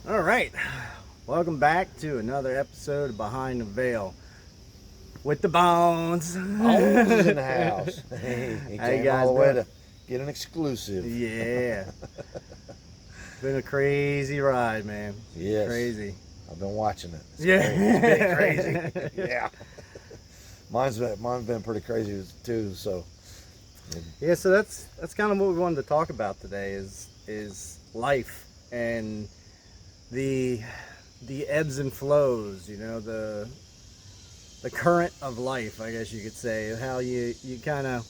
All right, welcome back to another episode of Behind the Veil with the Bones. Bones in the house. He How you came all guys the way doing? to get an exclusive. Yeah, been a crazy ride, man. Yes, Crazy. I've been watching it. It's crazy. It's been Yeah. crazy. Yeah, mine's been pretty crazy too. So, Yeah. So that's kind of what we wanted to talk about today is life and the the ebbs and flows. You know, the current of life, I guess you could say, how you kind of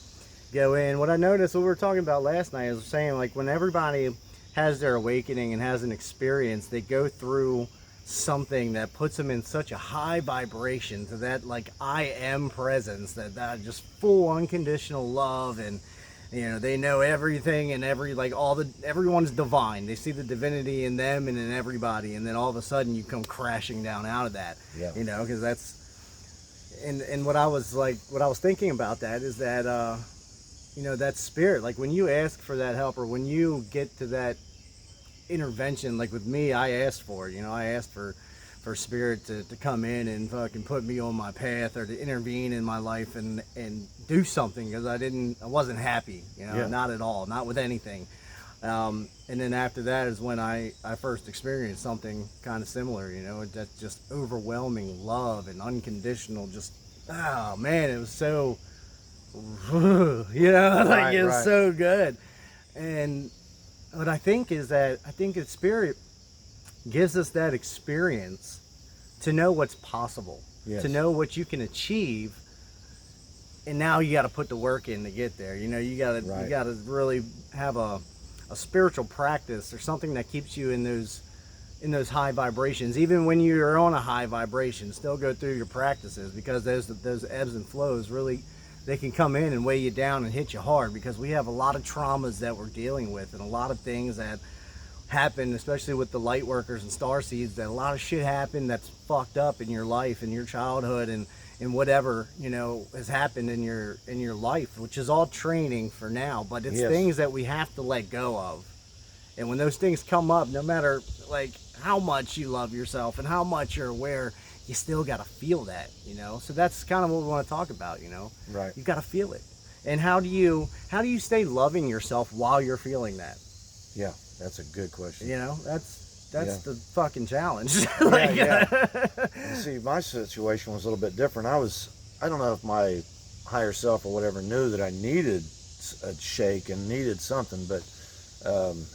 go in. What I noticed, what we were talking about last night, is saying like when everybody has their awakening and has an experience, they go through something that puts them in such a high vibration to that like I am presence, that just full unconditional love, and they know everything, and everyone's divine. They see the divinity in them and in everybody, and then all of a sudden you come crashing down out of that. yeah, Because that's and what I was thinking about that is that that spirit, like when you ask for that help, or when you get to that intervention, like with me, I asked for it. I asked for spirit to come in and fucking put me on my path, or to intervene in my life and do something, because I wasn't happy, yeah, not at all, not with anything. And then after that is when I first experienced something kind of similar, that's just overwhelming love and unconditional, just, oh man, it was so, like right, it was right. so good. And what I think is that that spirit gives us that experience to know what's possible, to Yes, know what you can achieve, and now you got to put the work in to get there. You right. got to really have a spiritual practice or something that keeps you in those high vibrations. Even when you're on a high vibration, still go through your practices, because those ebbs and flows really, they can come in and weigh you down and hit you hard, because we have a lot of traumas that we're dealing with, and a lot of things that happen, especially with the light workers and star seeds, that a lot of shit happened that's fucked up in your life, in your childhood, and whatever has happened in your life, which is all training for now, but it's Yes, things that we have to let go of. And when those things come up, no matter like how much you love yourself and how much you're aware, you still got to feel that. So that's kind of what we want to talk about. right. You got to feel it. And how do you stay loving yourself while you're feeling that? Yeah, that's a good question. That's Yeah, the fucking challenge. yeah, Like, yeah. And see, my situation was a little bit different. I don't know if my higher self or whatever knew that I needed a shake and needed something, but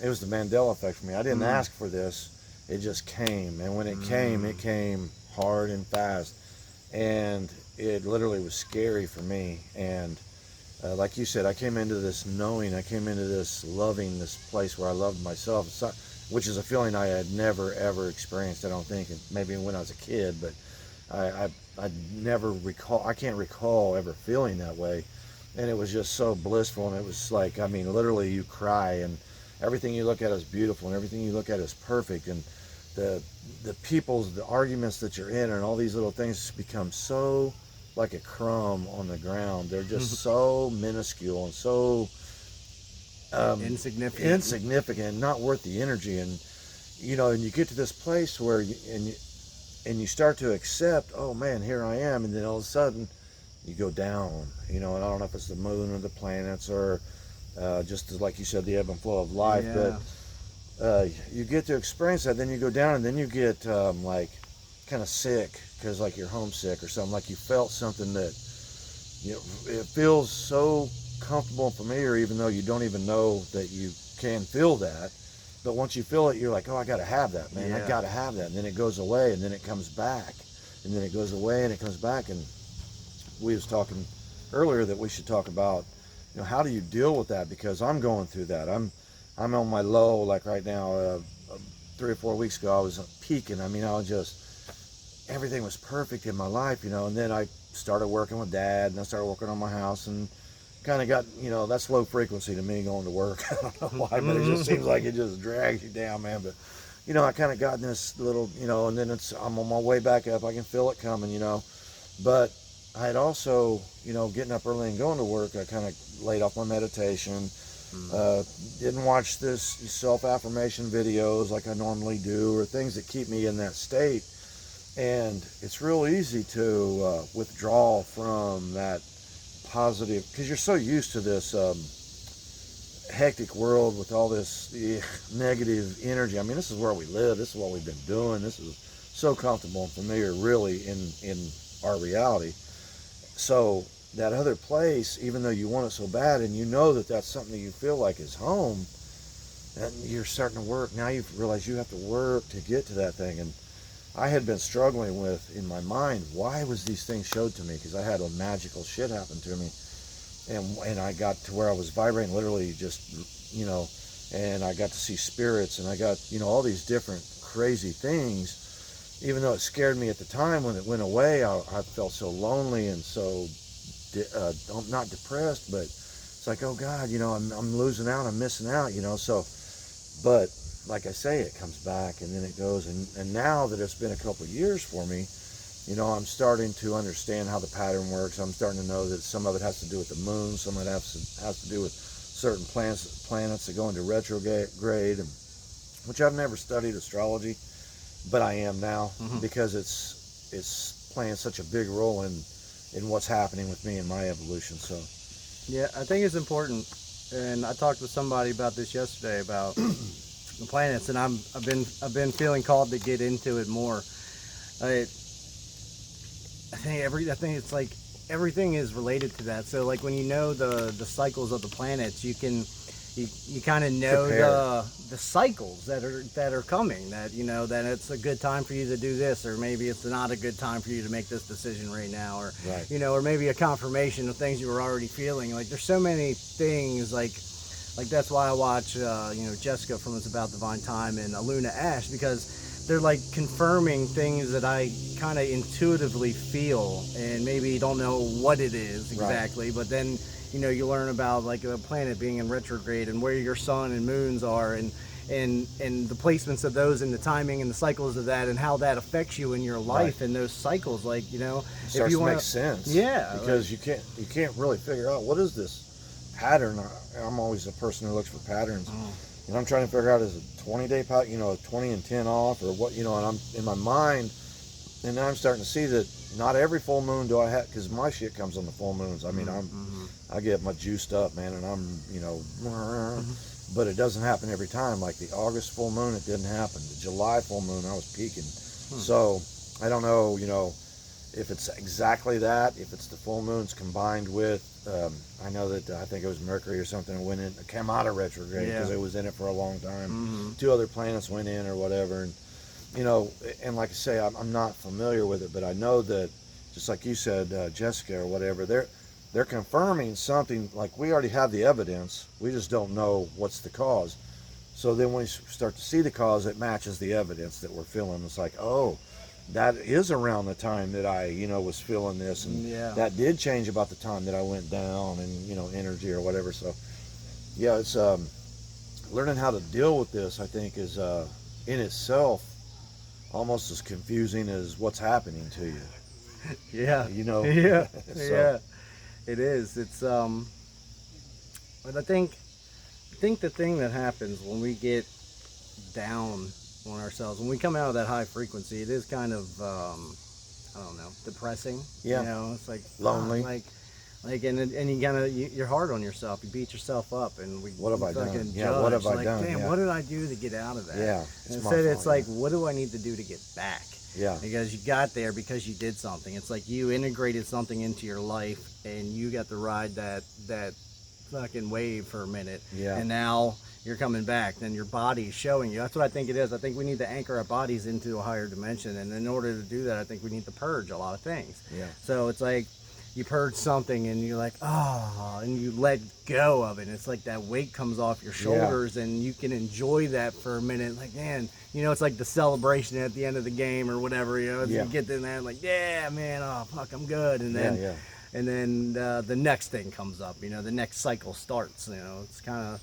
it was the Mandela Effect for me. I didn't mm, ask for this; it just came, and when it came hard and fast, and it literally was scary for me. And like you said, I came into this knowing, I came into this loving, this place where I loved myself, which is a feeling I had never ever experienced. I don't think, and maybe when I was a kid, but I never recall. I can't recall ever feeling that way, and it was just so blissful. And it was like, I mean, literally, you cry, and everything you look at is beautiful, and everything you look at is perfect, and the the arguments that you're in, and all these little things become so like a crumb on the ground. They're just so minuscule and so insignificant. insignificant, not worth the energy. And and you get to this place where and you start to accept, oh man, here I am, and then all of a sudden you go down. And I don't know if it's the moon or the planets, or just as, like you said, the ebb and flow of life, but Yeah. you get to experience that. Then you go down, and then you get like kind of sick, because like you're homesick or something, like you felt something that it feels so comfortable and familiar, even though you don't even know that you can feel that. But once you feel it, you're like, oh, I gotta have that, man. I Yeah. gotta have that. And then it goes away, and then it comes back, and then it goes away, and it comes back. And we was talking earlier that we should talk about, how do you deal with that? Because I'm going through that. I'm on my low, like right now. 3 or 4 weeks ago, I was peaking. I mean, I was just, everything was perfect in my life, and then I started working with Dad, and I started working on my house, and kind of got, that's low frequency to me, going to work. I don't know why, but it just seems like it just drags you down, man. But I kind of got in this little, and then I'm on my way back up. I can feel it coming. But I had also, getting up early and going to work, I kind of laid off my meditation. Didn't watch this self-affirmation videos like I normally do, or things that keep me in that state. And it's real easy to withdraw from that positive, because you're so used to this hectic world with all this negative energy. I mean, this is where we live. This is what we've been doing. This is so comfortable and familiar, really, in our reality. So that other place, even though you want it so bad, and you know that that's something that you feel like is home, and you're starting to work. Now you realize you have to work to get to that thing. And I had been struggling with, in my mind, why was these things showed to me? Because I had a magical shit happen to me. And I got to where I was vibrating, literally just, and I got to see spirits, and I got, all these different crazy things. Even though it scared me at the time, when it went away, I felt so lonely and so, not depressed, but it's like, oh God, I'm losing out, I'm missing out, so, but like I say, it comes back and then it goes. And now that it's been a couple of years for me, I'm starting to understand how the pattern works. I'm starting to know that some of it has to do with the moon, some of it has to do with certain planets that go into retrograde, which I've never studied astrology, but I am now, because it's playing such a big role in what's happening with me and my evolution. So yeah, I think it's important, and I talked with somebody about this yesterday about the planets, and I've been feeling called to get into it more. I think it's like everything is related to that. So like when you know the cycles of the planets, you kind of know the cycles that are coming, that that it's a good time for you to do this, or maybe it's not a good time for you to make this decision right now, or right. Or maybe a confirmation of things you were already feeling. Like there's so many things, like that's why I watch Jessica from It's About Divine Time and Aluna Ash, because they're like confirming things that I kind of intuitively feel, and maybe don't know what it is exactly, right. But then you learn about like a planet being in retrograde and where your sun and moons are, and the placements of those, and the timing and the cycles of that, and how that affects you in your life, right. And those cycles, like it starts if you to make sense. Yeah, because you can't really figure out what is this pattern. I'm always a person who looks for patterns. And I'm trying to figure out, is it 20-day pattern, 20 and 10 off, or what, and I'm in my mind, and now I'm starting to see that not every full moon do I have, because my shit comes on the full moons. I mean, I get my juiced up, man, and I'm, but it doesn't happen every time. Like the August full moon, it didn't happen. The July full moon, I was peaking. So I don't know, if it's exactly that, if it's the full moons combined with, I know that I think it was Mercury or something came out of retrograde, because it was in it for a long time. 2 other planets went in or whatever, and and like I say, I'm not familiar with it, but I know that, just like you said, Jessica or whatever, they're confirming something. Like, we already have the evidence, we just don't know what's the cause. So then when we start to see the cause, it matches the evidence that we're feeling. It's like, oh, that is around the time that I, was feeling this, and that did change about the time that I went down, and energy or whatever. So yeah, it's learning how to deal with this, I think, is in itself almost as confusing as what's happening to you. Yeah. Yeah. So. Yeah. It is. It's but I think the thing that happens when we get down on ourselves, when we come out of that high frequency, it is kind of I don't know, depressing. Yeah. It's like lonely. And you kind of you're hard on yourself. You beat yourself up, and what have I done? Judge. Yeah, what have I done? Damn, what did I do to get out of that? Yeah. Instead, it's like, what do I need to do to get back? Yeah. Because you got there because you did something. It's like you integrated something into your life, and you got to ride that fucking wave for a minute. Yeah. And now you're coming back. Then your body's showing you. That's what I think it is. I think we need to anchor our bodies into a higher dimension, and in order to do that, I think we need to purge a lot of things. Yeah. So it's like, you purge something and you're like, oh, and you let go of it. And it's like that weight comes off your shoulders, and you can enjoy that for a minute. Like, man, it's like the celebration at the end of the game or whatever, you get in there like, yeah, man, oh, fuck, I'm good. And then, the next thing comes up, the next cycle starts, it's kind of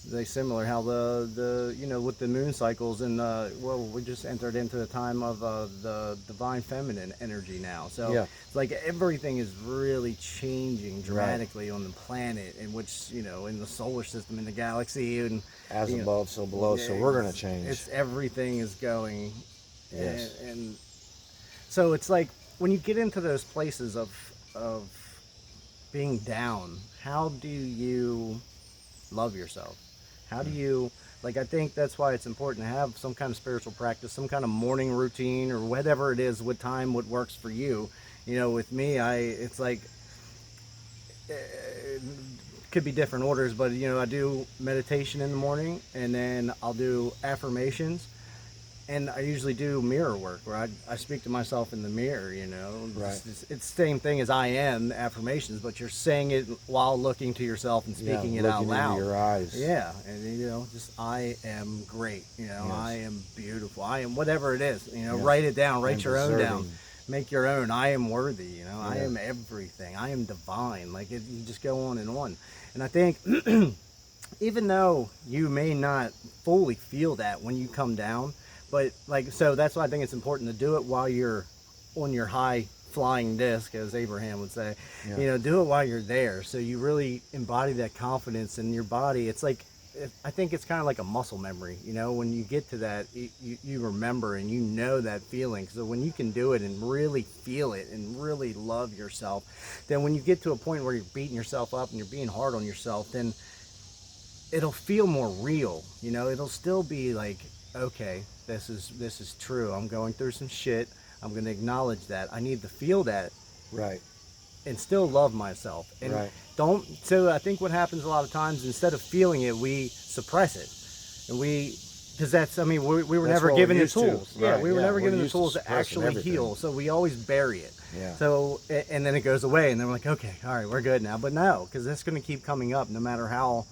they similar how the you know, with the moon cycles, and well, we just entered into the time of the divine feminine energy now, so Yeah. it's like everything is really changing Right. dramatically on the planet, in which, you know, in the solar system, in the galaxy, and As you know, above, so below. So we're going to change. it's everything is going, Yes. and so it's like when you get into those places of being down, how do you love yourself? How do you, like, I think that's why it's important to have some kind of spiritual practice, some kind of morning routine, or whatever it is, what time, what works for you. You know, with me, it's like, it could be different orders, but, you know, I do meditation in the morning, and then I'll do affirmations, and I usually do mirror work where I speak to myself in the mirror, you know. Right. It's the same thing as I am affirmations, but you're saying it while looking to yourself and speaking it out looking loud. into your eyes. Yeah, and you know, just I am great, you know, Yes. I am beautiful, I am whatever it is, you know, Yes. write it down, write And your own down, deserving. make your own. I am worthy, you know, I Yeah. am everything, I am divine. Like you just go on and on. And I think even though you may not fully feel that when you come down, but like, so that's why I think it's important to do it while you're on your high flying disc, as Abraham would say. Yeah. You know, do it while you're there, so you really embody that confidence in your body. It's like, I think it's kind of like a muscle memory, you know. When you get to that, you remember, and you know that feeling. So when you can do it and really feel it and really love yourself, then when you get to a point where you're beating yourself up and you're being hard on yourself, then it'll feel more real, you know. It'll still be like, okay, this is true, I'm going through some shit, I'm going to acknowledge that, I need to feel that, Right. and still love myself. And Right. don't, so I think what happens a lot of times, instead of feeling it, we suppress it, and because that's, I mean, we were That's never what given we're the used to. tools. Yeah, Right, we were yeah, never we're given the used to tools to suppressing actually everything. heal, so we always bury it. Yeah. So, and then it goes away, and then we're like, okay, all right, we're good now. But no, because that's going to keep coming up no matter how,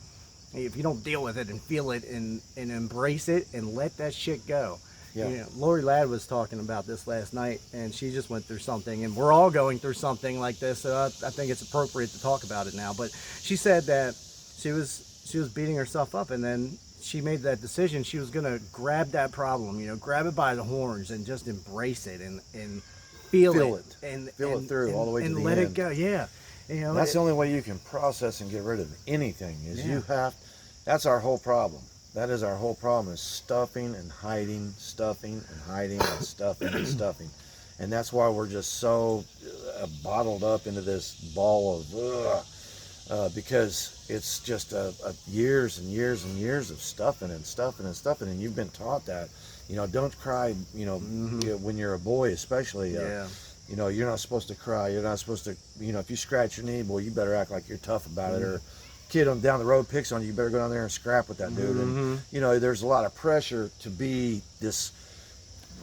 if you don't deal with it and feel it and embrace it and let that shit go. Yeah. You know, Lori Ladd was talking about this last night, and she just went through something, and we're all going through something like this, so I think it's appropriate to talk about it now. But she said that she was beating herself up, and then she made that decision. She was going to grab that problem, you know, grab it by the horns and just embrace it and feel it and feel it through all the way to and the let end. it go. Yeah. You know, That's the only way you can process and get rid of anything is Yeah. you have, that's our whole problem. That is our whole problem, is stuffing and hiding, stuffing and hiding and stuffing and stuffing. And that's why we're just so bottled up into this ball of, because it's just years and years and years of stuffing and stuffing and stuffing. And you've been taught that, you know, don't cry, you know, when you're a boy especially. Yeah. You know, you're not supposed to cry. You're not supposed to, you know, if you scratch your knee, boy, you better act like you're tough about it. Or kid on down the road picks on you, you better go down there and scrap with that dude. And, you know, there's a lot of pressure to be this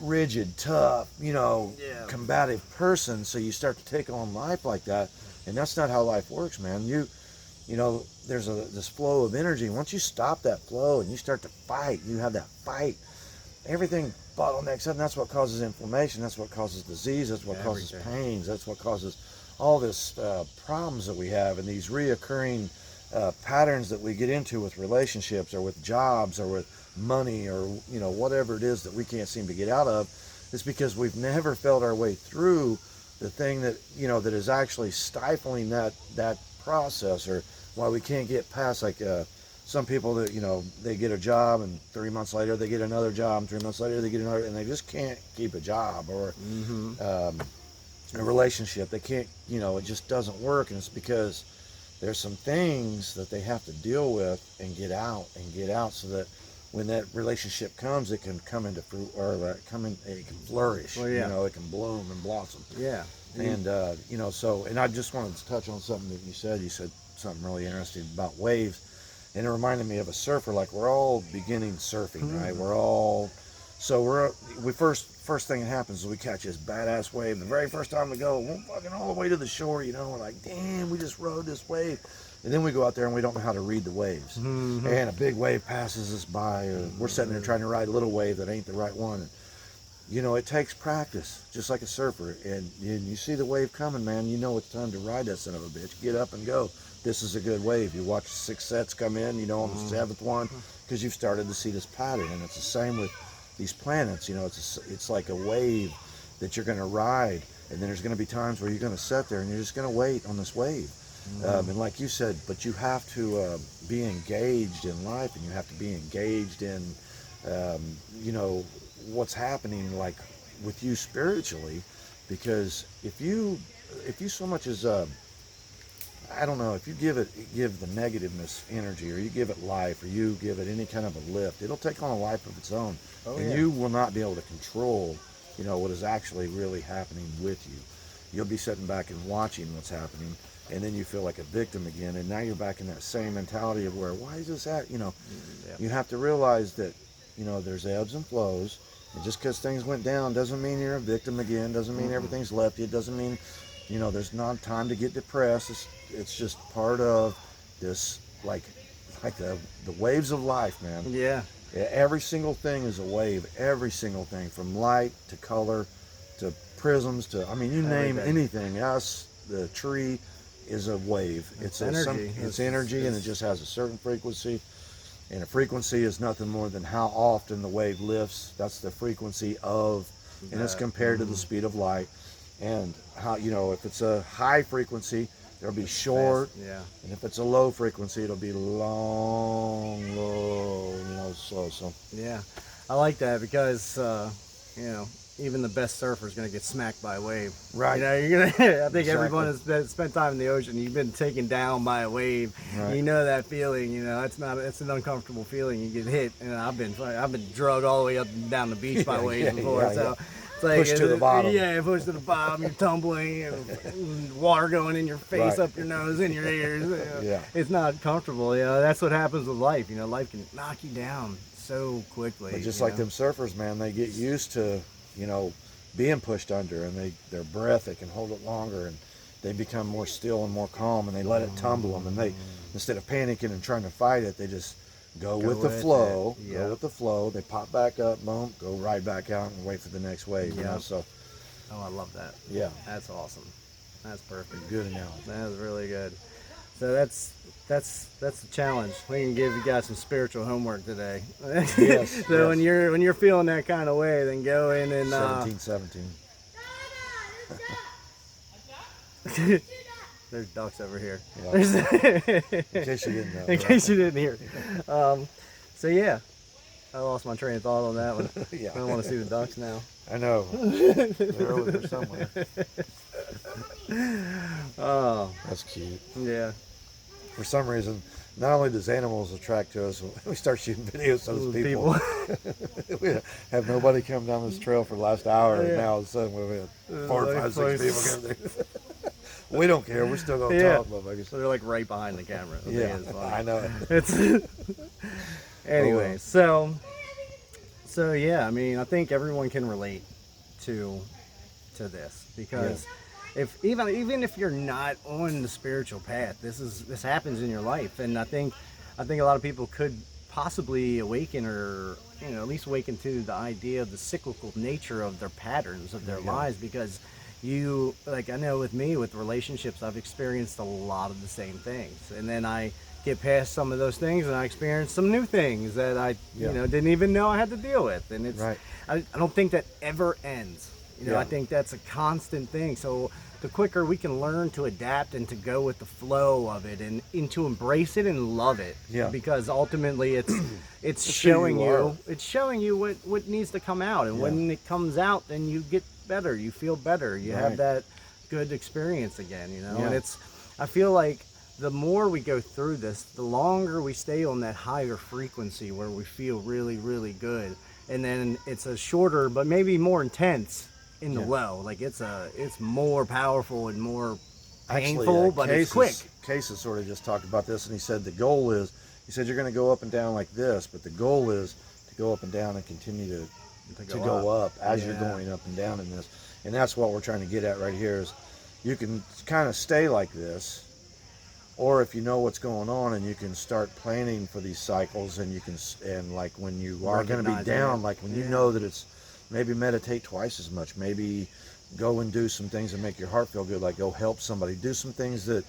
rigid, tough, you know, combative person. So you start to take on life like that. And that's not how life works, man. You know, there's this flow of energy. Once you stop that flow and you start to fight, you have that fight, everything bottlenecks up, and that's what causes inflammation, that's what causes disease, that's what causes pains, that's what causes all this problems that we have, and these reoccurring patterns that we get into with relationships or with jobs or with money or, you know, whatever it is that we can't seem to get out of. Is because we've never felt our way through the thing that, you know, that is actually stifling that process, or why we can't get past, like some people that, you know, they get a job and 3 months later they get another job, and 3 months later they get another, and they just can't keep a job, or a relationship. They can't, you know, it just doesn't work. And it's because there's some things that they have to deal with and get out, so that when that relationship comes, it can come into fruit, or it can flourish. Well, yeah. You know, it can bloom and blossom. Yeah. And you know, so, and I just wanted to touch on something that you said. You said something really interesting about waves, and it reminded me of a surfer. Like, we're all beginning surfing, right? We're all, so we first thing that happens is we catch this badass wave. The very first time we go, we're fucking all the way to the shore, you know, we're like, damn, we just rode this wave. And then we go out there and we don't know how to read the waves. And a big wave passes us by, or we're sitting there trying to ride a little wave that ain't the right one. And, you know, it takes practice, just like a surfer. And you see the wave coming, man, you know it's time to ride that son of a bitch. Get up and go. this is a good wave. You watch 6 sets come in, you know, on the 7th one, because you've started to see this pattern. And it's the same with these planets. You know, it's like a wave that you're going to ride, and then there's going to be times where you're going to sit there and you're just going to wait on this wave. And like you said, but you have to be engaged in life, and you have to be engaged in, you know, what's happening like with you spiritually, because if you so much as I don't know, if you give the negativeness energy, or you give it life, or you give it any kind of a lift, it'll take on a life of its own. And you will not be able to control, you know, what is actually really happening with you. You'll be sitting back and watching what's happening, and then you feel like a victim again, and now you're back in that same mentality of where, why is this at? You know, you have to realize that, you know, there's ebbs and flows, and just because things went down doesn't mean you're a victim again, doesn't mean everything's left you, it doesn't mean, you know, there's not time to get depressed. It's just part of this, like the waves of life, man. Yeah. Every single thing is a wave. Every single thing, from light to color to prisms to, I mean, you name anything. Us, the tree, is a wave. It's energy. It's energy, and it just has a certain frequency. And a frequency is nothing more than how often the wave lifts. That's the frequency of, and it's compared to the speed of light. And how, you know, if it's a high frequency, it'll be short. And if it's a low frequency, it'll be long, low, you know, slow. So yeah, I like that, because you know, even the best surfer is going to get smacked by a wave. Right. You know, you're gonna. I think everyone has spent time in the ocean. You've been taken down by a wave. You know that feeling. You know, it's an uncomfortable feeling. You get hit, and I've been drugged all the way up and down the beach by waves before. So. It's like, push to the bottom. Yeah, push to the bottom. You're tumbling, and water going in your face, up your nose, in your ears. You know. It's not comfortable. You know, that's what happens with life. You know, life can knock you down so quickly. But just like them surfers, man, they get used to, you know, being pushed under, and their breath, they can hold it longer, and they become more still and more calm, and they let it tumble them, and they, instead of panicking and trying to fight it, they just go with the flow. Go with the flow. They pop back up, boom, go right back out, and wait for the next wave. You know, so. Oh, I love that. Yeah. That's awesome. That's perfect. Good analogy. That was really good. So that's the challenge. We can give you guys some spiritual homework today. Yes. So when you're feeling that kind of way, then go in and 1717. There's ducks over here. In case you didn't know. In case you didn't hear. So yeah, I lost my train of thought on that one. I don't want to see the ducks now. I know. They're over there somewhere. Oh, that's cute. Yeah. For some reason, not only does animals attract to us, we start shooting videos of those people. We have nobody come down this trail for the last hour, and now all of a sudden we've had 4, 5, 6 people come there. We don't care. We're still going to talk, motherfuckers. So they're like right behind the camera. I know. It's anyway. So yeah. I mean, I think everyone can relate to this, because if even if you're not on the spiritual path, this happens in your life, and I think a lot of people could possibly awaken, or at least awaken to the idea of the cyclical nature of their patterns of their lives, because. I know with me, with relationships, I've experienced a lot of the same things, and then I get past some of those things and I experience some new things that I didn't even know I had to deal with, and it's I don't think that ever ends. I think that's a constant thing. So the quicker we can learn to adapt and to go with the flow of it, and to embrace it and love it, because ultimately it's showing you what needs to come out, and when it comes out, then you get better, you feel better, you have that good experience again, and I feel like the more we go through this, the longer we stay on that higher frequency where we feel really, really good, and then it's a shorter but maybe more intense in the low. Like it's more powerful and more painful. But it's quick. Cases sort of just talked about this, and he said the goal is, he said you're going to go up and down like this, but the goal is to go up and down and continue to go up as you're going up and down in this. And that's what we're trying to get at right here, is you can kind of stay like this, or if you know what's going on and you can start planning for these cycles, and you can, and like when you are going to be down, like when you know that it's, maybe meditate twice as much, maybe go and do some things that make your heart feel good, like go help somebody, do some things that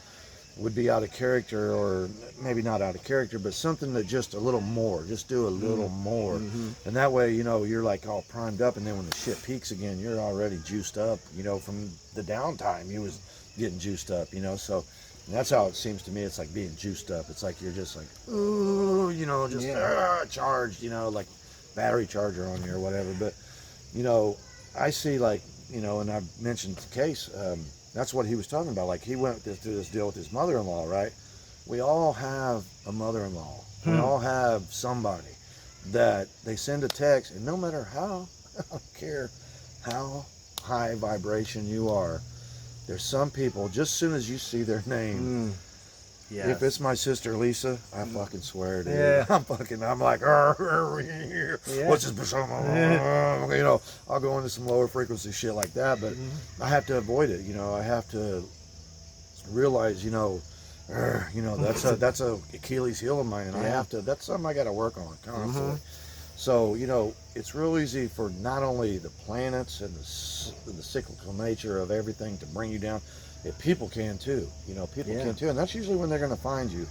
would be out of character, or maybe not out of character, but something that just a little more, just do a little more. And that way, you know, you're like all primed up, and then when the shit peaks again, you're already juiced up, you know, from the downtime you was getting juiced up, you know. So that's how it seems to me. It's like being juiced up. It's like you're just like, ooh, you know, just charged, you know, like battery charger on you or whatever. But, you know, I see, like, you know, and I mentioned the case, that's what he was talking about. Like, he went through this deal with his mother-in-law, right? We all have a mother-in-law. We all have somebody that they send a text, and no matter how, I don't care how high vibration you are, there's some people, just as soon as you see their name, if it's my sister Lisa, I fucking swear, dude. Yeah. I'm like, what's this persona? You know, I'll go into some lower frequency shit like that, but I have to avoid it. You know, I have to realize, you know, that's a Achilles heel of mine, and I have to. That's something I got to work on constantly. So, you know, it's real easy for not only the planets and the cyclical nature of everything to bring you down. People can too, you know, people can too, and that's usually when they're going to find you.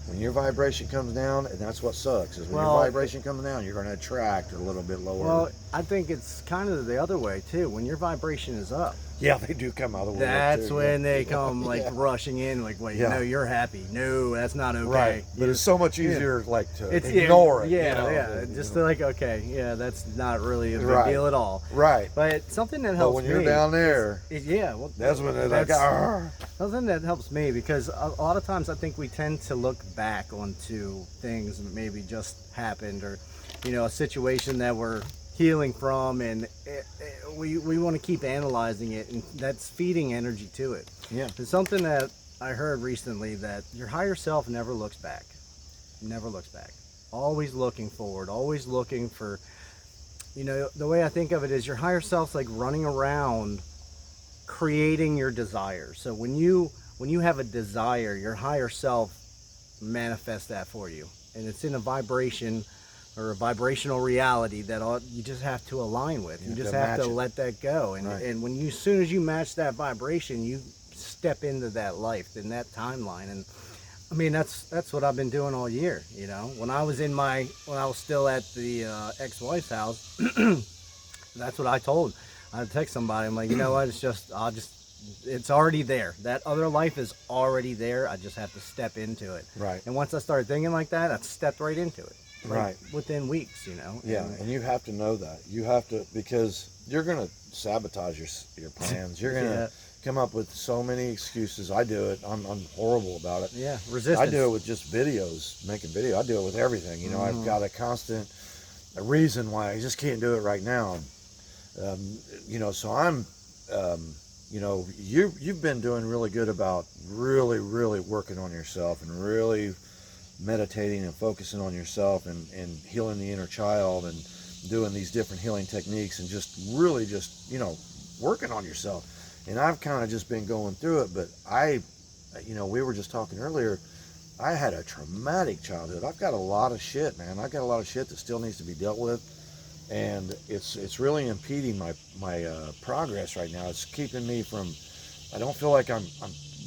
When your vibration comes down, and that's what sucks, is when your vibration comes down, you're going to attract a little bit lower. Well, I think it's kind of the other way too. When your vibration is up, yeah, they do come out of the way. That's when they come like rushing in, like, wait, no, you're happy. No, that's not okay. Right, but it's so much easier, like, to it's ignore it. Yeah, you know? yeah, just to, like, okay, yeah, that's not really a big deal at all. Right. But something that helps me. But when you're down there, well, that's when they're like, something that helps me, because a lot of times I think we tend to look back onto things that maybe just happened, or, you know, a situation that we're healing from, and we want to keep analyzing it, and that's feeding energy to it. Yeah. It's something that I heard recently, that your higher self never looks back. Always looking forward, always looking for, you know, the way I think of it is your higher self's like running around creating your desires. So when you have a desire, your higher self manifests that for you, and it's in a vibration or a vibrational reality that you just have to align with. You just have to let that go. And and when you, as soon as you match that vibration, you step into that life, in that timeline. And I mean, that's what I've been doing all year. You know, when I was still at the ex-wife's house, that's what I told. I text somebody. I'm like, you know what? It's already there. That other life is already there. I just have to step into it. Right. And once I started thinking like that, I stepped right into it. Right. Within weeks, you know. Yeah, and you have to know that. You have to, because you're going to sabotage your plans. You're going to come up with so many excuses. I do it. I'm horrible about it. Yeah, resistance. I do it with just videos, making video. I do it with everything. You know, I've got a reason why I just can't do it right now. You know, so I'm, you know, you've been doing really good about really, really working on yourself, and really meditating and focusing on yourself, and healing the inner child, and doing these different healing techniques, and just really just, you know, working on yourself. And I've kind of just been going through it, but you know, we were just talking earlier, I had a traumatic childhood. I've got a lot of shit, man. I've got a lot of shit that still needs to be dealt with, and it's really impeding my progress right now. It's keeping me from, I don't feel like I'm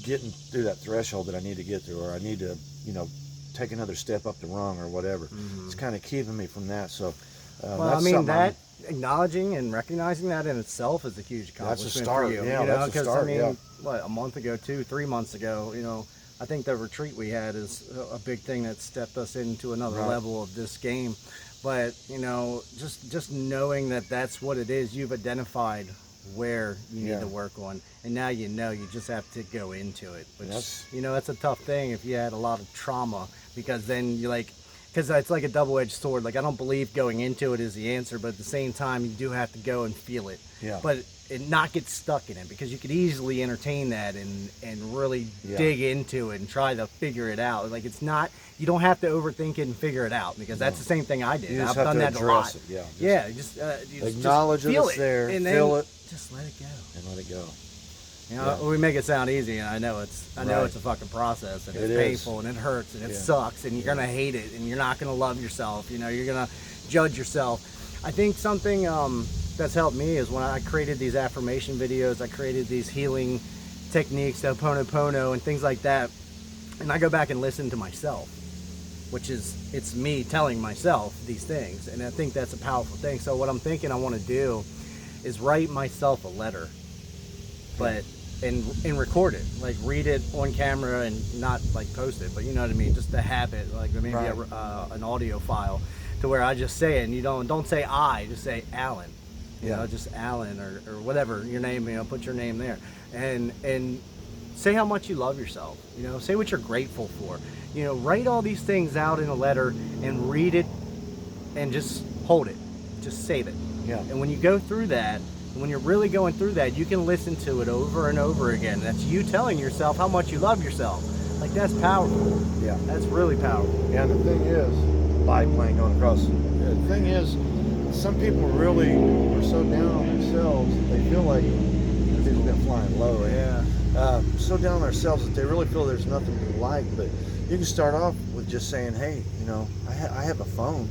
getting through that threshold that I need to get through, or I need to, you know, take another step up the rung or whatever. It's kind of keeping me from that. So well, I mean, that acknowledging and recognizing that in itself is a huge accomplishment. That's a start. For you. Yeah, you know, that's a start. I mean, what, a month ago, 3 months ago, you know, I think the retreat we had is a big thing that stepped us into another level of this game. But, you know, just knowing that that's what it is, you've identified where you need to work on, and now you know, you just have to go into it. Which, you know, that's a tough thing if you had a lot of trauma, because then you're like, because it's like a double-edged sword. Like, I don't believe going into it is the answer, but at the same time, you do have to go and feel it. Yeah. But and not get stuck in it, because you could easily entertain that and really dig into it and try to figure it out. Like, it's not, you don't have to overthink it and figure it out, because that's the same thing I did. I've done that a lot. Just acknowledge that it's there, and feel it, just let it go. And let it go. You know, we make it sound easy, and I know it's a fucking process, and it's painful, and it hurts, and it sucks, and you're gonna hate it, and you're not gonna love yourself. You know, you're gonna judge yourself. I think something that's helped me is when I created these affirmation videos, I created these healing techniques, the Ho'oponopono and things like that. and I go back and listen to myself, which is, it's me telling myself these things. And I think that's a powerful thing. So what I'm thinking I want to do is write myself a letter, but and record it, like read it on camera and not like post it, but you know what I mean, just to have it, like maybe Right. an audio file to where I just say it, and you don't say I, just say Alan, you know, just Alan or whatever your name, you know, put your name there, and say how much you love yourself, you know, say what you're grateful for, you know, write all these things out in a letter and read it and just hold it, just save it. Yeah. And when you go through that, when you're really going through that, you can listen to it over and over again. That's you telling yourself how much you love yourself. Like, that's powerful. Yeah. That's really powerful. And the thing is, biplane going across. The thing is, some people really are so down on themselves that they feel like they've been flying low. So down on themselves that they really feel there's nothing to like. But you can start off with just saying, hey, you know, I have a phone.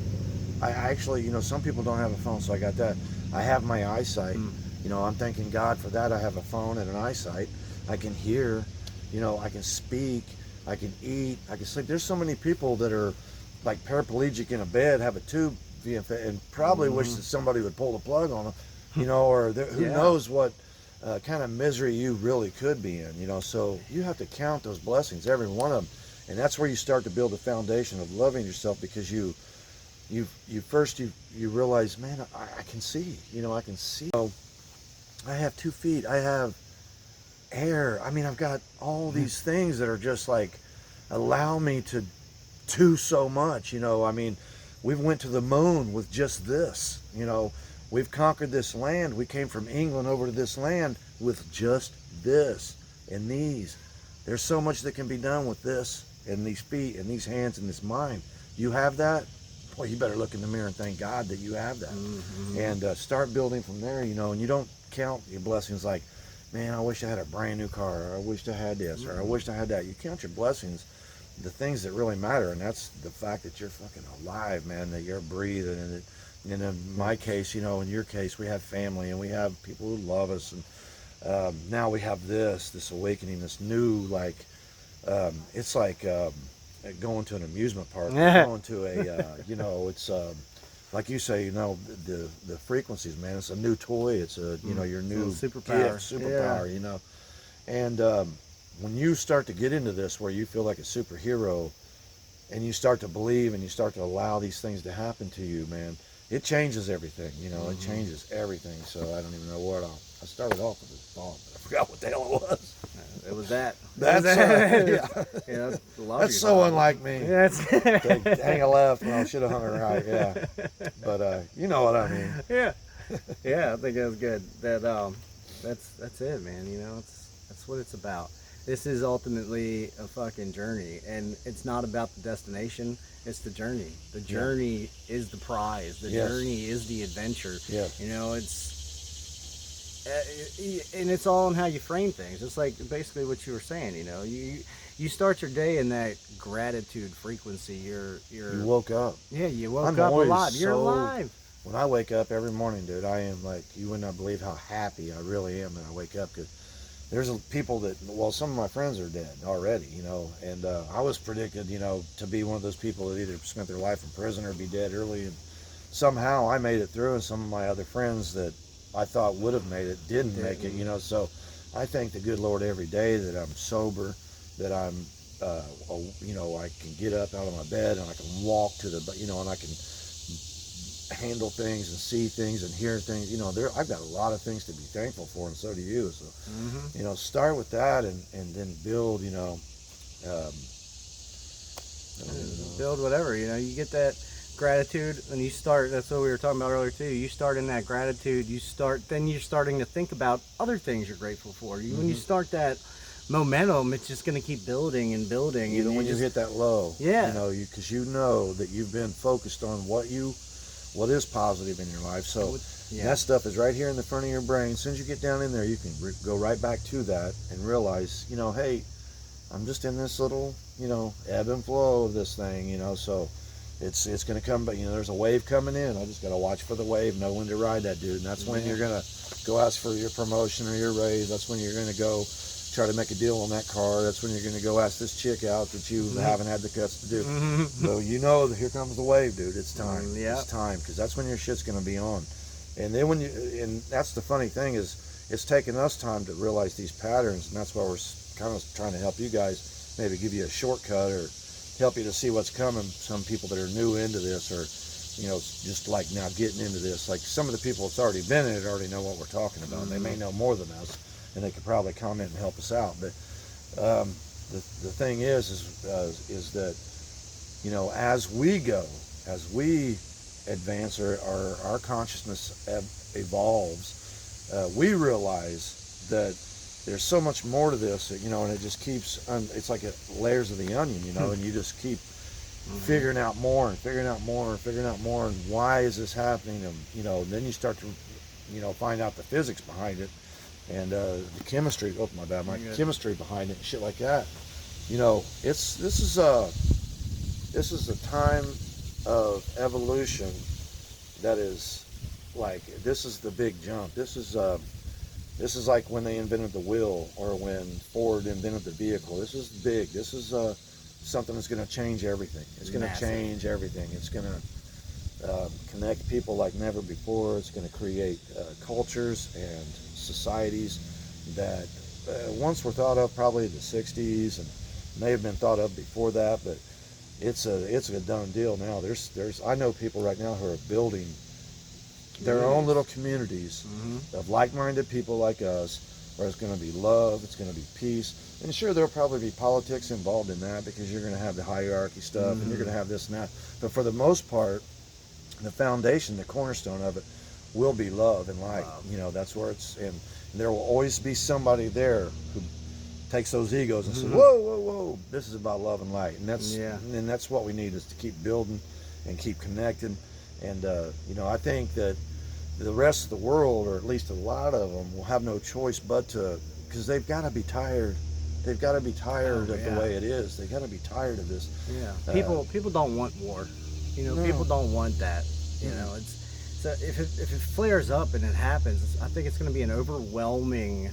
I actually, you know, some people don't have a phone, so I got that. I have my eyesight. You know, I'm thanking God for that. I have a phone and an eyesight. I can hear, you know, I can speak, I can eat, I can sleep. There's so many people that are like paraplegic in a bed, have a tube, and probably wish that somebody would pull the plug on them, you know, or who knows what kind of misery you really could be in, you know. So you have to count those blessings, every one of them. And that's where you start to build a foundation of loving yourself, because you realize, man, I can see, you know, I can see. So I have 2 feet, I have air. I mean, I've got all these things that are just like allow me to do so much, you know. I mean, we went to the moon with just this, you know. We've conquered this land. We came from England over to this land with just this and these. There's so much that can be done with this and these feet and these hands and this mind. You have that? Well, you better look in the mirror and thank God that you have that. And start building from there, you know. And you don't count your blessings like, man, I wish I had a brand new car, or I wished I had this, or I wished I had that. You count your blessings, the things that really matter, and that's the fact that you're fucking alive, man, that you're breathing. And in my case, you know, in your case, we have family, and we have people who love us, and now we have this awakening, this new, like, it's like going to an amusement park, going to a, you know, it's like you say, you know, the frequencies, man. It's a new toy. It's a, you know, your new superpower, you know. And when you start to get into this, where you feel like a superhero, and you start to believe, and you start to allow these things to happen to you, man, it changes everything. You know, it changes everything. So I don't even know where I started off with this thought, but I forgot what the hell it was. It was that. That's That's so unlike me. That's To hang a left when I should have hung a right. Yeah, but you know what I mean. Yeah, I think that was good. That's it, man. You know, that's what it's about. This is ultimately a fucking journey, and it's not about the destination. It's the journey. The journey is the prize. The journey is the adventure. Yeah. You know, and it's all in how you frame things. It's like basically what you were saying. You know, you start your day in that gratitude frequency. You woke up. Yeah, you woke up alive. You're alive. When I wake up every morning, dude, I am like, you would not believe how happy I really am when I wake up, because there's people that, well, some of my friends are dead already, you know, and I was predicted, you know, to be one of those people that either spent their life in prison or be dead early, and somehow I made it through, and some of my other friends that I thought would have made it didn't make it, you know. So I thank the good Lord every day that I'm sober, that I'm you know, I can get up out of my bed, and I can walk to the, you know, and I can handle things and see things and hear things, you know. I've got a lot of things to be thankful for, and so do you. So you know, start with that, and then build, you know, build whatever, you know. You get that gratitude, and you start, that's what we were talking about earlier too, you start in that gratitude, then you're starting to think about other things you're grateful for. When you start that momentum, it's just going to keep building and building. Even when you hit that low, you know, because you know that you've been focused on what is positive in your life. So that stuff is right here in the front of your brain. As soon as you get down in there, you can go right back to that and realize, you know, hey, I'm just in this little, you know, ebb and flow of this thing, you know. So it's going to come, but you know, there's a wave coming in. I just got to watch for the wave, know when to ride that, dude. And that's when you're going to go ask for your promotion or your raise. That's when you're going to go try to make a deal on that car. That's when you're going to go ask this chick out that you haven't had the guts to do. So you know that here comes the wave, dude. It's time. It's time, because that's when your shit's going to be on. And then and that's the funny thing is, it's taken us time to realize these patterns, and that's why we're kind of trying to help you guys, maybe give you a shortcut or help you to see what's coming. Some people that are new into this, or just like now getting into this, like some of the people that's already been in it already know what we're talking about. They may know more than us, and they could probably comment and help us out. But the thing is that as we go, as we advance, or our consciousness evolves, we realize that there's so much more to this, and it just keeps it's like layers of the onion, and you just keep figuring out more and figuring out more and figuring out more, and why is this happening, and then you start to find out the physics behind it, and the chemistry, chemistry behind it and shit like that. This is a time of evolution that is like, this is the big jump. This is like when they invented the wheel, or when Ford invented the vehicle. This is big. This is something that's going to change everything. It's going to change everything. It's going to connect people like never before. It's going to create cultures and societies that once were thought of probably in the 60s, and may have been thought of before that, but it's a done deal now. I know people right now who are building their own little communities of like-minded people like us, where it's going to be love, it's going to be peace, and sure, there'll probably be politics involved in that, because you're going to have the hierarchy stuff, and you're going to have this and that, but for the most part, the foundation, the cornerstone of it, will be love and light. That's where it's, and there will always be somebody there who takes those egos and says, whoa, this is about love and light, and that's what we need, is to keep building and keep connecting. And I think that the rest of the world, or at least a lot of them, will have no choice but to, because they've got to be tired. They've got to be tired of the way it is. They've got to be tired of this. People don't want war. People don't want that. It's so if it flares up and it happens, I think it's going to be an overwhelming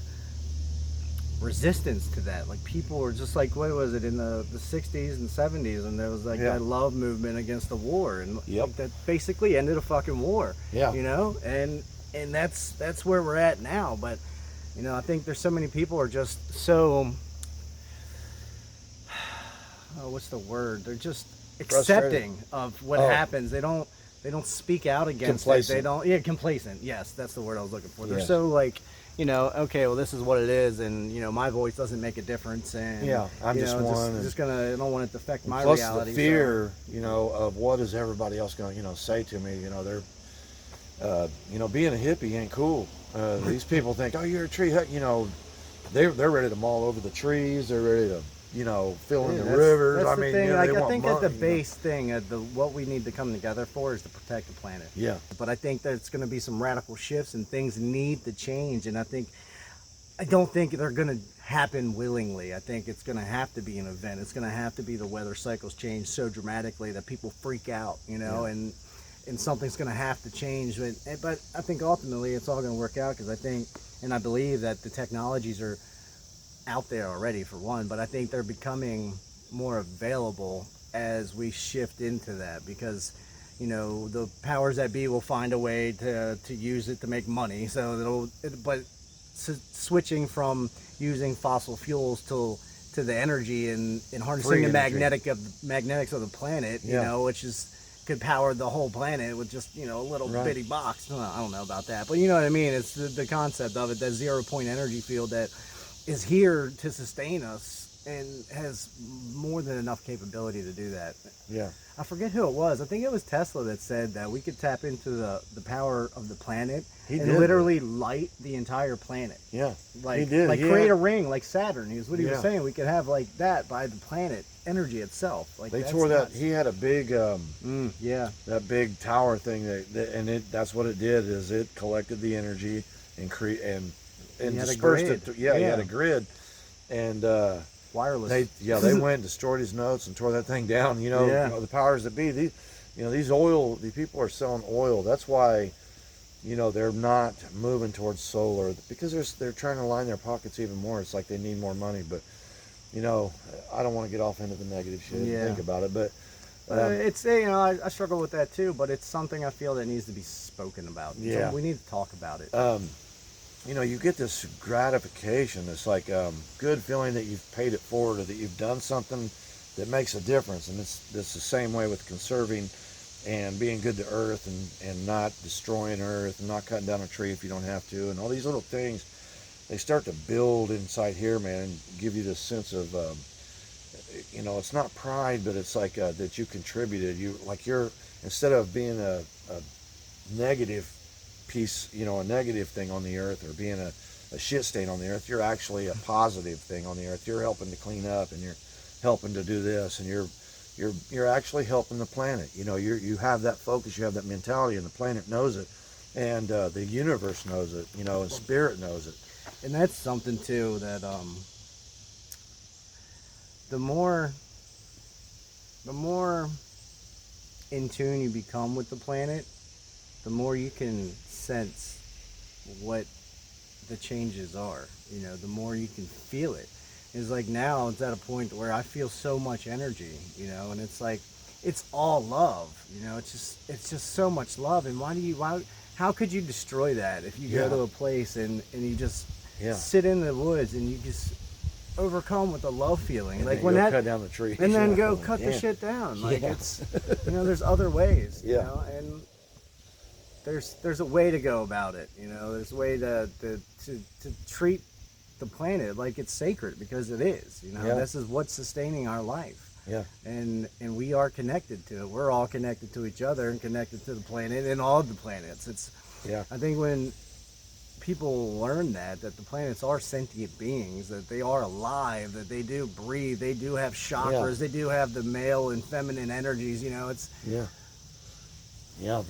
resistance to that. Like, people were just like, what was it, in the 60s and 70s, and there was like that love movement against the war, and that basically ended a fucking war. And that's where we're at now. But I think there's so many people are just so what's the word, they're just accepting of what happens. They don't speak out against it. They don't complacent. Yes, that's the word I was looking for. They're so like, okay, well, this is what it is, and my voice doesn't make a difference, and I'm just one. I don't want it to affect my reality. Plus the fear, of what is everybody else going to, say to me. They're, being a hippie ain't cool. These people think, oh, you're a tree hut. They're ready to maul over the trees. They're ready to, fill in the rivers. That's the thing. I think at the base thing, what we need to come together for is to protect the planet. But I think there's going to be some radical shifts, and things need to change. And I don't think they're going to happen willingly. I think it's going to have to be an event. It's going to have to be the weather cycles change so dramatically that people freak out, and something's going to have to change. But I think ultimately it's all going to work out, because I think, and I believe that the technologies are out there already, for one, but I think they're becoming more available as we shift into that, because the powers that be will find a way to use it to make money. So switching from using fossil fuels to the energy and harnessing the magnetics of the planet, which could power the whole planet with just a little bitty box. I don't know about that, but you know what I mean. It's the concept of it, that 0-point energy field that is here to sustain us and has more than enough capability to do that. I forget who it was. I think it was Tesla that said that we could tap into the power of the planet and literally light the entire planet. Like create a ring like Saturn. Is what he was saying. We could have like that by the planet energy itself. Like, they tore that. He had a big that big tower thing that's what it did, is it collected the energy and dispersed it. He had a grid, and wireless. They went and destroyed his notes and tore that thing down. The powers that be. These people are selling oil. That's why, they're not moving towards solar because they're trying to line their pockets even more. It's like they need more money, but I don't want to get off into the negative shit and think about it, but it's I struggle with that too, but it's something I feel that needs to be spoken about. Yeah, so we need to talk about it. You get this gratification. It's like good feeling that you've paid it forward, or that you've done something that makes a difference. And it's the same way with conserving and being good to Earth, and not destroying Earth, and not cutting down a tree if you don't have to, and all these little things. They start to build inside here, man, and give you this sense of, it's not pride, but it's like that you contributed. You're instead of being a negative piece, a negative thing on the earth, or being a shit stain on the earth, you're actually a positive thing on the earth. You're helping to clean up, and you're helping to do this, and you're actually helping the planet. You have that focus, you have that mentality, and the planet knows it, and the universe knows it, and spirit knows it. And that's something too that the more in tune you become with the planet, the more you can sense what the changes are. The more you can feel it. It's like now it's at a point where I feel so much energy, and it's like it's all love. It's just so much love. And how could you destroy that if you go to a place and you just sit in the woods and you just overcome with a love feeling, and like when cut down the tree, and then go cut the shit down. Like it's there's other ways, and there's a way to go about it. There's a way to treat the planet like it's sacred, because it is. This is what's sustaining our life. And we are connected to it. We're all connected to each other and connected to the planet and all the planets. I think when people learn that the planets are sentient beings, that they are alive, that they do breathe, they do have chakras, they do have the male and feminine energies. The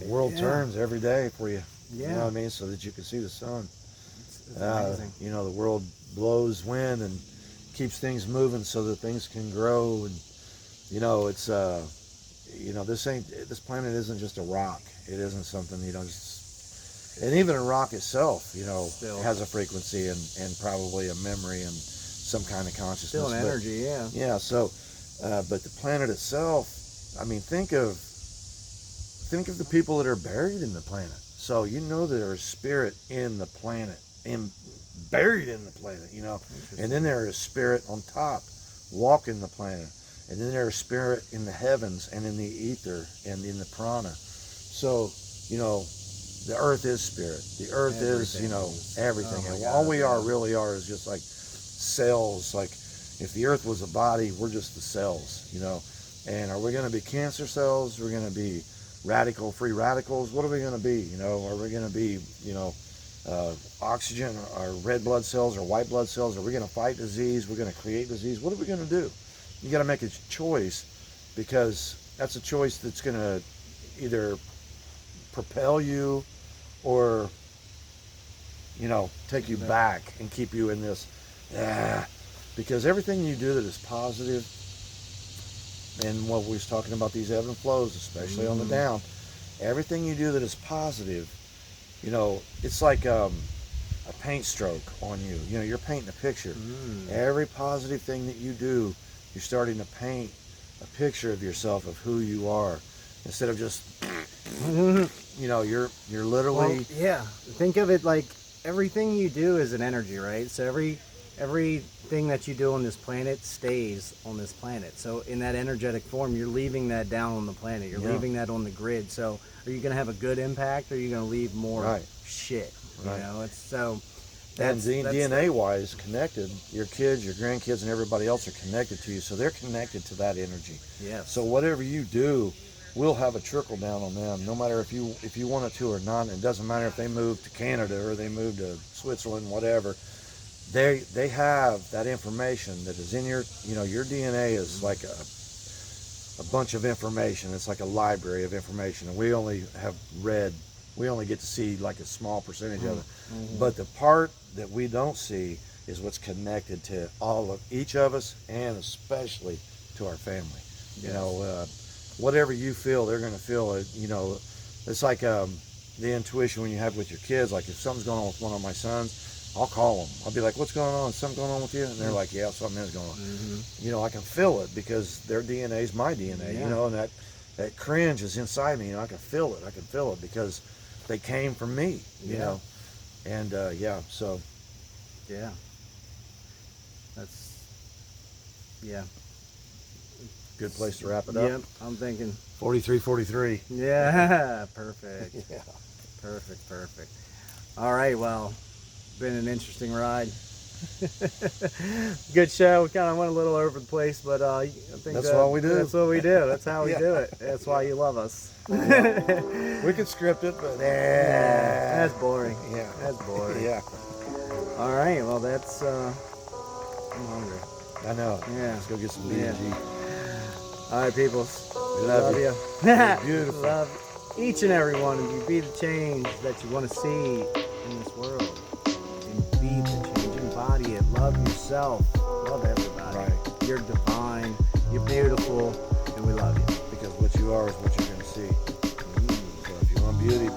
world turns every day for you. You know what I mean? So that you can see the sun. It's amazing. The world blows wind and keeps things moving so that things can grow. And it's this planet isn't just a rock. It isn't something and even a rock itself, still has a frequency and probably a memory and some kind of consciousness. Still an energy, Yeah. So, but the planet itself, I mean, think of the people that are buried in the planet. So there is spirit in the planet, and buried in the planet, and then there is spirit on top, walking the planet, and then there is spirit in the heavens and in the ether and in the prana. So, the earth is spirit. The earth is, everything. And all we really are is just like cells. Like if the earth was a body, we're just the cells, And are we going to be cancer cells? We're going to be free radicals? What are we going to be? Are we going to be, oxygen or red blood cells or white blood cells? Are we going to fight disease? We're going to create disease? What are we going to do? You got to make a choice, because that's a choice that's going to either propel you or take you back and keep you in this because everything you do that is positive, and what we was talking about, these ebb and flows, especially on the down, everything you do that is positive, it's like a paint stroke on you. You're painting a picture. Every positive thing that you do, you're starting to paint a picture of yourself, of who you are, instead of just you're literally think of it like everything you do is an energy, right? So everything that you do on this planet stays on this planet. So in that energetic form, you're leaving that down on the planet. You're leaving that on the grid. So are you going to have a good impact, or are you going to leave more shit? It's so. And DNA-wise connected, your kids, your grandkids, and everybody else are connected to you, so they're connected to that energy. Yes. So whatever you do will have a trickle down on them, no matter if you want it to or not. It doesn't matter if they move to Canada or they move to Switzerland, whatever. They have that information that is in your DNA is like a bunch of information. It's like a library of information, and we only get to see like a small percentage of it. But the part that we don't see is what's connected to each of us, and especially to our family. Whatever you feel, they're going to feel it. It's like the intuition when you have with your kids. Like if something's going on with one of my sons, I'll call them. I'll be like, what's going on? Is something going on with you? And they're like, yeah, something is going on. Mm-hmm. You know, I can feel it because their DNA is my DNA, you know, and that cringe is inside me. You know, I can feel it because they came from me, you know. And so. Yeah. That's, good place to wrap it up. Yep, I'm thinking. 43. Yeah, perfect. Yeah. Perfect. All right, well, been an interesting ride. Good show. We kind of went a little over the place, but I think that's what we do. That's what we do. That's how we Yeah. do it. That's why you love us. We could script it, but that's boring. Yeah. That's boring. Yeah. All right, well, that's, I'm hungry. I know. Yeah. Let's go get some Yeah. B&G. All right, people. We love you. You're beautiful. Love each and every one of you. Be the change that you want to see in this world. And be the change. Embody it. Love yourself. Love everybody. Right. You're divine. You're beautiful. And we love you. Because what you are is what you're going to see. So if you want beauty,